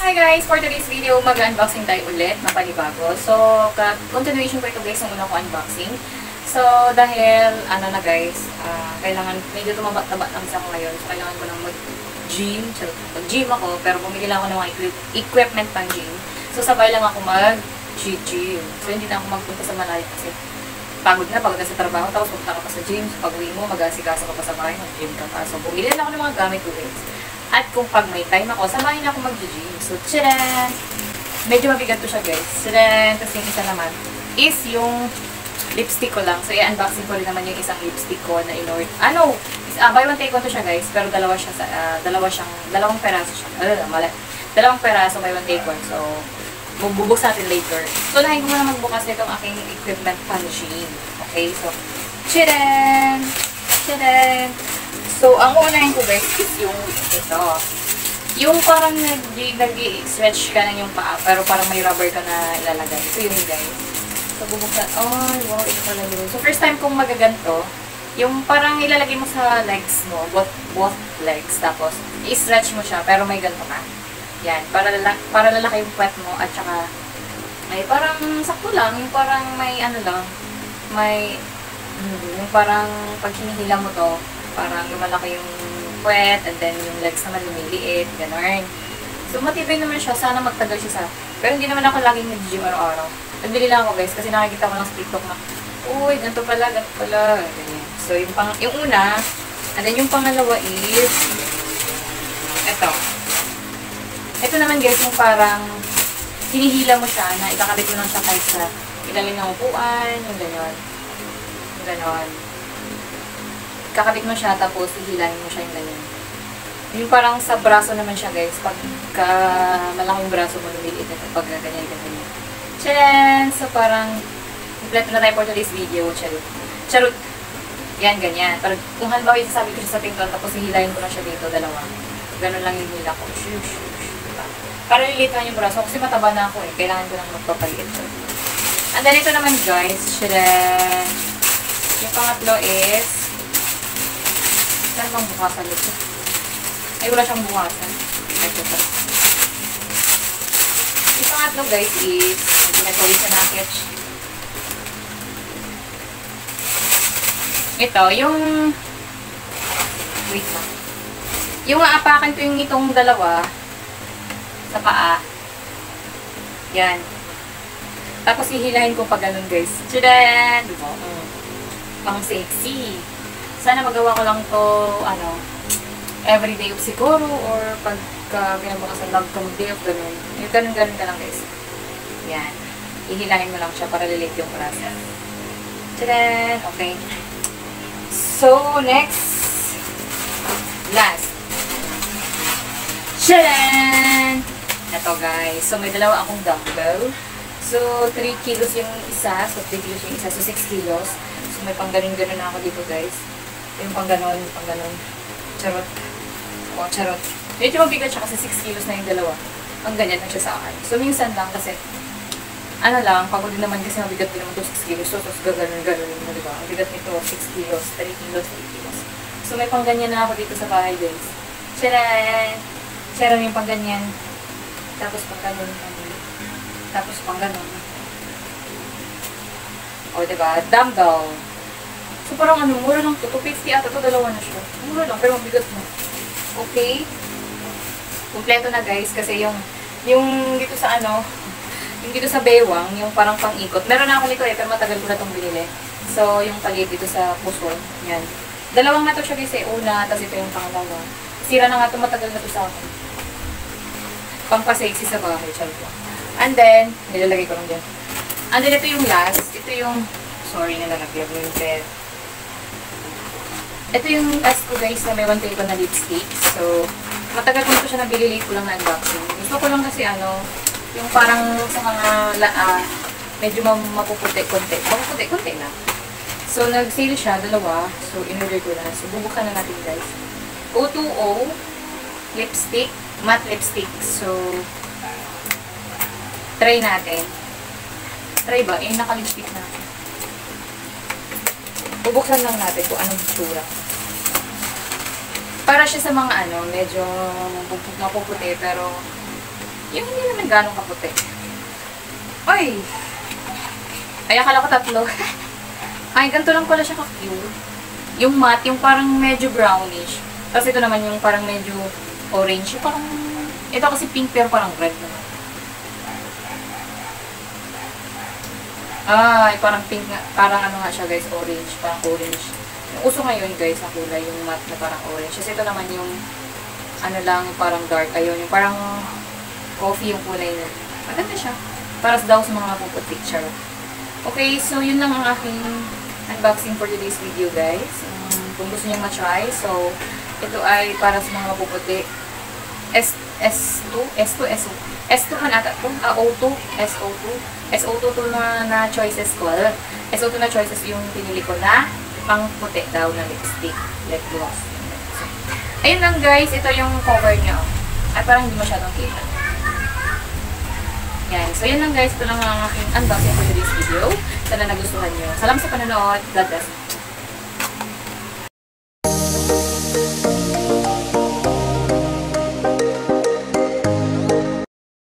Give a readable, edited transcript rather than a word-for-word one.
hi guys! For today's video, mag-unboxing tayo ulit na panibago. So, continuation ko ito guys ng unang ko unboxing. So, dahil, ano na guys, kailangan, medyo tumaba-taba lang sa ako ngayon. So, kailangan ko nang mag-gym. Mag-gym ako, pero bumili lang ako ng mga equipment pang gym. So, sabay lang ako mag-gym. So, hindi na ako magpunta sa malayo kasi pagod na sa trabaho. Tapos, punta ka pa sa gym. So, pag-uwi mo, mag-asikaso ka pa sa bahay, mag-gym ka pa. So, bumili lang ako ng mga gamit ko guys. At kung pag may time ako, samahin ako mag-gym. So, tcharan! Medyo mabigat to siya, guys. Tcharan! Tapos yung isa naman is yung lipstick ko lang. So, i-unboxing ko rin naman yung isang lipstick ko na in-order. Buy one take one to siya, guys. Pero dalawang peraso siya. Dalawang peraso, buy one take one. So, bubuksan natin later. So, lahin ko muna magbukas nitong aking equipment punching. Okay? So, tcharan! Tcharan! So, ang unahin ko guys is yung ito. Yung parang nag-stretch ka ng yung paa, pero parang may rubber ka na ilalagay. So, yun guys. So, bubuksan. Oh, wow, ito pala yun. So, first time kong magaganto, yung parang ilalagay mo sa legs mo, both legs, tapos i-stretch mo siya, pero may ganito ka. Yan, para lalaki yung puwet mo, at saka, may parang sakto lang, yung parang may ano lang, yung parang pag hinihila mo to, parang lumalaki yung puwet, and then yung legs naman lumiliit, gano'n. So, matibay naman siya. Sana magtagal siya sa... Pero hindi naman ako laging nag-gym araw-araw. Nagbili lang ako guys, kasi nakikita ko lang sa TikTok na, uy, ganito pala, ganyan. So, yung una, and then yung pangalawa is, ito. Ito naman guys, yung parang hinihila mo siya, na ikakabit mo lang siya kahit sa ilalim ng upuan, yung gano'n. Yung gano'n. Kakabit mo siya, tapos hihilahin mo siya yung ganyan. Yung parang sa braso naman siya guys, pagka malaking braso mo, lumiliit na pag ganyan. Tcharan! So parang, kompleto na tayo for today's video. Charot! Yan, ganyan. Parang, kung halimbawa yung sasabi ko siya sa TikTok, tapos hihilahin ko na siya dito, dalawa. Ganun lang yung hila ko. Diba? Para liliit na yung braso, kasi mataba na ako eh. Kailangan ko nang magpapalit. And then ito naman guys, tcharan! Yung pangatlo is, saan bang bukasan ito? Ay, wala siyang bukasan. Ay, ito. Yung pangatlo guys is, ginagawin sa nakit. Ito, yung... Wait lang. Yung aapakan ko yung itong dalawa sa paa. Yan. Tapos ihilahin ko pa ganun guys. Tcharan! Diba? Pang sexy. Sana magawa ko lang to, everyday of siguro, or pagka binabukasan love kong day of ganun. Yung ganun ka lang guys. Yan. Ihilahin mo lang siya para lilate yung braso. Tcharan! Okay. So, next. Last. Tcharan! Ito guys. So, may dalawa akong dumbbell. So, 3 kilos yung isa. So, 3 kilos yung isa. So, 6 kilos. So, may pang ganun-ganun na ako dito guys. Yung pang ganon. Charot. O, charot. Medyo mabigat siya kasi 6 kilos na yung dalawa. Ang ganyan lang siya sa akin. So, minsan lang kasi, pagod din naman kasi mabigat din naman ito 6 kilos. So, tapos gaganon, diba? Mabigat nito, 6 kilos, 3 kilos, 3 kilos. So, may pang ganyan na ako dito sa bahay, guys. Tcharan! Tcharan yung pang ganyan. Tapos pang ganon. Tapos pang ganon. O, diba? Dumbbell. So, parang mura lang ito. 250 ata ito, dalawa na siya. Mura lang, pero mabigat na. Okay? Kompleto na guys, kasi yung dito sa yung dito sa bewang, yung parang pang-ikot. Meron na ako nito pero matagal ko na itong binili. So, yung palit dito sa puso, yan. Dalawang na to siya guys una, tapos ito yung pangalawa. Sira na nga ito, matagal na to sa akin. Pang-pa-sexy sa bahay, charot lang. And then, nilalagay ko lang dyan. And then, ito yung last. Ito yung, sorry, nalalagyan ko yung bed. Ito yung last ko guys na may 1 take na lipstick. So, matagal ko ito siya nabili, late ko lang na unboxing. Gusto ko lang kasi yung parang sa mga medyo mapuputi-konti. Mapuputi-konti na. So, nag-sale siya, dalawa. So, in-order ko na. So, bubuksan na natin guys. O2O lipstick, matte lipstick. So, try natin. Try ba? Naka-lipstick na. Bubuksan lang natin kung anong itsura. Para siya sa mga medyo mapuputi, pero Yung hindi naman ganong kaputi. Ay! Ay, akala ko tatlo. Ay, ganito lang pala siya ka-cute. Yung matte, yung parang medyo brownish. Tapos ito naman yung parang medyo orange. Yung parang, ito kasi pink pero parang red naman. Ay, parang pink nga. Parang ano nga siya guys, orange. Parang orange. Yung uso ngayon guys sa kulay, yung matte na parang orange. Kasi ito naman yung, ano lang, parang dark. Ayun, yung parang coffee yung kulay na. Maganda siya. Para daw sa mga mapuputi picture. Okay, so yun lang ang aking unboxing for today's video guys. Kung gusto niyo ma-try, so ito ay para sa mga mapuputi. S2 man ata ito. O2, SO2. SO2 to na choices ko. SO2 na choices yung pinili ko na pang puti daw na lipstick. Lip gloss. So, ayun lang guys, ito yung cover niya. Ay parang hindi masyadong kita. Yan. So, yun lang guys. Ito lang ang aking unboxing for today's video. Sana nagustuhan nyo. Salamat sa panonood. God bless.